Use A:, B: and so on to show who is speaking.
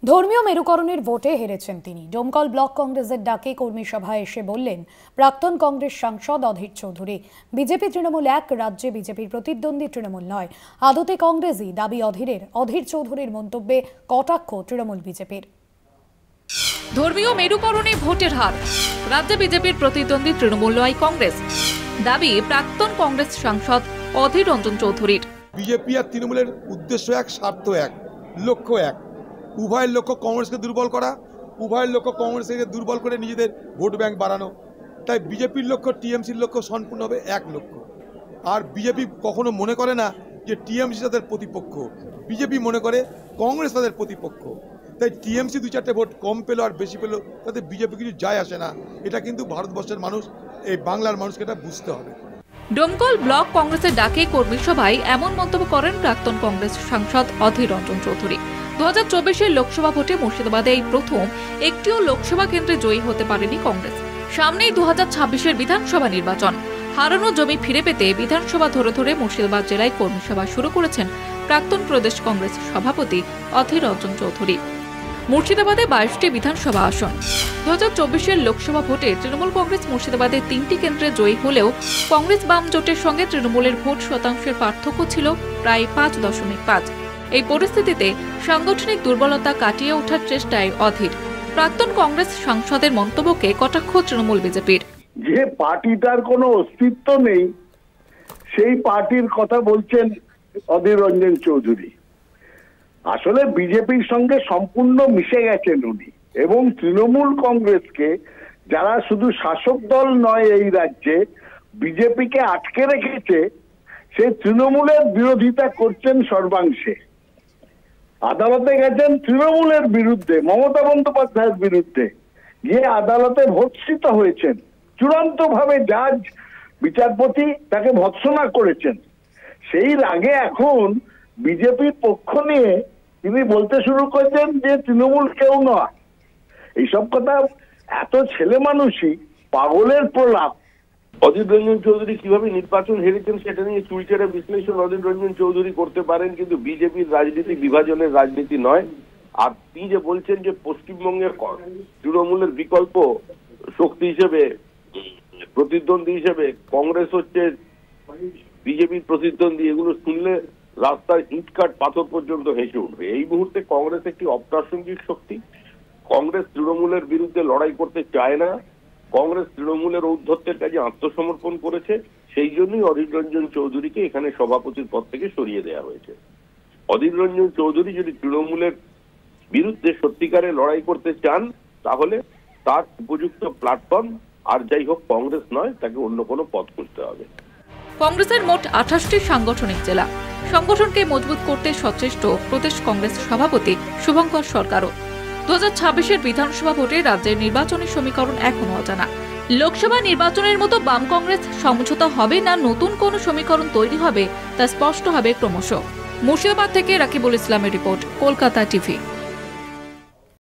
A: ধর্মীয় মেরুকরণের ভোটে হেরেছেন তিনি। ডোমকল ব্লক কংগ্রেসের ডাকে কর্মী সভায় এসে বললেন প্রাক্তন কংগ্রেস সাংসদ অধীর চৌধুরী, বিজেপি তৃণমূল এক, রাজ্যে বিজেপির প্রতিদ্বন্দ্বী তৃণমূল নয়। আদতে কংগ্রেসই দাবি অধীরের। অধীর চৌধুরীর মন্তব্যে কটাক্ষ তৃণমূল বিজেপির।
B: ধর্মীয় মেরুকরণে ভোটের হার, রাজ্যে বিজেপির প্রতিদ্বন্দ্বী তৃণমূল নয় কংগ্রেস, দাবি প্রাক্তন কংগ্রেস সাংসদ অধীর রঞ্জন চৌধুরীর।
C: বিজেপি আর তৃণমূলের উদ্দেশ্য এক, স্বার্থ এক, লক্ষ্য এক। উভয়ের লক্ষ্য কংগ্রেসকে দুর্বল করা, উভয়ের লক্ষ্য কংগ্রেসকে দুর্বল করে নিজেদের ভোট ব্যাংক বাড়ানো। তাই বিজেপির লক্ষ্য টিএমসির লক্ষ্য সম্পূর্ণভাবে এক লক্ষ্য। আর বিজেপি কখনো মনে করে না যে টিএমসি তাদের প্রতিপক্ষ, বিজেপি মনে করে কংগ্রেস তাদের প্রতিপক্ষ। তাই টিএমসি দু চারটে ভোট কম পেলো আর বেশি পেলো তাতে বিজেপি কিছু যায় আসে না। এটা কিন্তু ভারতবর্ষের মানুষ, এই বাংলার মানুষকে এটা বুঝতে হবে।
B: ডোমকল ব্লক কংগ্রেসের ডাকে কর্মী সভায় এমন মন্তব্য করেন প্রাক্তন কংগ্রেস সাংসদ অধীর রঞ্জন চৌধুরী। 2024-এর লোকসভা ভোটে মুর্শিদাবাদে এই প্রথম একটিও লোকসভা কেন্দ্রে জয়ী হতে পারেনি কংগ্রেস। সামনেই 2026-এর বিধানসভা নির্বাচন। হারানো জমি ফিরে পেতে বিধানসভা ধরে ধরে মুর্শিদাবাদ জেলায় কর্মী সভা শুরু করেছেন প্রাক্তন প্রদেশ কংগ্রেস সভাপতি অধীর রঞ্জন চৌধুরী। মুর্শিদাবাদে 22টি বিধানসভা আসন। 2024-এর লোকসভা ভোটে তৃণমূল কংগ্রেস মুর্শিদাবাদে 3টি কেন্দ্রে জয়ী হলেও কংগ্রেস বাম জোটের সঙ্গে তৃণমূলের ভোট শতাংশের পার্থক্য ছিল প্রায় 5.5। এই পরিস্থিতিতে সাংগঠনিক দুর্বলতা কাটিয়ে ওঠার চেষ্টায় অধীর। প্রাক্তন কংগ্রেস সাংসদের মন্তব্যকে কটাক্ষ তৃণমূল বিজেপির।
D: যে পার্টিটার কোনো অস্তিত্ব নেই সেই পার্টির কথা বলছেন অধীর রঞ্জন চৌধুরী। আসলে বিজেপির সঙ্গে সম্পূর্ণ মিশে গেছেন উনি, এবং তৃণমূল কংগ্রেসকে, যারা শুধু শাসক দল নয় এই রাজ্যে, বিজেপিকে আটকে রেখেছে, সে তৃণমূলের বিরোধিতা করছেন সর্বাংশে। আদালতে গেছেন তৃণমূলের বিরুদ্ধে, মমতা বন্দ্যোপাধ্যায়ের বিরুদ্ধে, গিয়ে আদালতে ভর্ৎসিত হয়েছেন। চূড়ান্ত ভাবে জাজ, বিচারপতি তাকে ভৎসনা করেছেন। সেই রাগে এখন বিজেপির পক্ষ নিয়ে তিনি বলতে শুরু করেছেন যে তৃণমূল কেউ নয়। এইসব কথা এত ছেলে মানুষই পাগলের প্রলাপ।
E: অধীর রঞ্জন চৌধুরী কিভাবে নির্বাচন হেরেছেন সেটা নিয়ে চুলচেরা বিশ্লেষণ অধীর রঞ্জন চৌধুরী করতে পারেন, কিন্তু বিজেপির রাজনীতি বিভাজনের রাজনীতি নয়। আর তিনি যে বলছেন যে পশ্চিমবঙ্গের তৃণমূলের বিকল্প শক্তি হিসেবে, প্রতিদ্বন্দ্বী হিসেবে কংগ্রেস হচ্ছে বিজেপির প্রতিদ্বন্দ্বী, এগুলো শুনলে রাস্তার ইটকাট পাথর পর্যন্ত হেসে উঠবে। এই মুহূর্তে কংগ্রেস একটি অপ্রাসঙ্গিক শক্তি। কংগ্রেস তৃণমূলের বিরুদ্ধে লড়াই করতে চায় না। কংগ্রেস তৃণমূলের ঔদ্ধত্যের কাজে আত্মসমর্পণ করেছে। সেই জন্যই অধীর রঞ্জন চৌধুরীকে এখানে সভাপতির পদ থেকে সরিয়ে দেওয়া হয়েছে। অধীর রঞ্জন চৌধুরী যদি তৃণমূলের বিরুদ্ধে সত্যিকারে লড়াই করতে চান তাহলে তার উপযুক্ত প্ল্যাটফর্ম আর যাই হোক কংগ্রেস নয়, তাকে অন্য কোনো পথ খুঁজতে হবে।
B: কংগ্রেসের মোট 28টি সাংগঠনিক জেলা। সংগঠনকে মজবুত করতে সচেষ্ট প্রদেশ কংগ্রেস সভাপতি শুভঙ্কর সরকারও। 2026-এর বিধানসভা ভোটে রাজ্যের নির্বাচনী সমীকরণ এখনো অজানা। লোকসভা নির্বাচনের মতো বাম কংগ্রেস সমঝোতা হবে না নতুন কোন সমীকরণ তৈরি হবে তা স্পষ্ট হবে ক্রমশ। মুর্শিদাবাদ থেকে রাকিবুল ইসলামের রিপোর্ট, কলকাতা টিভি।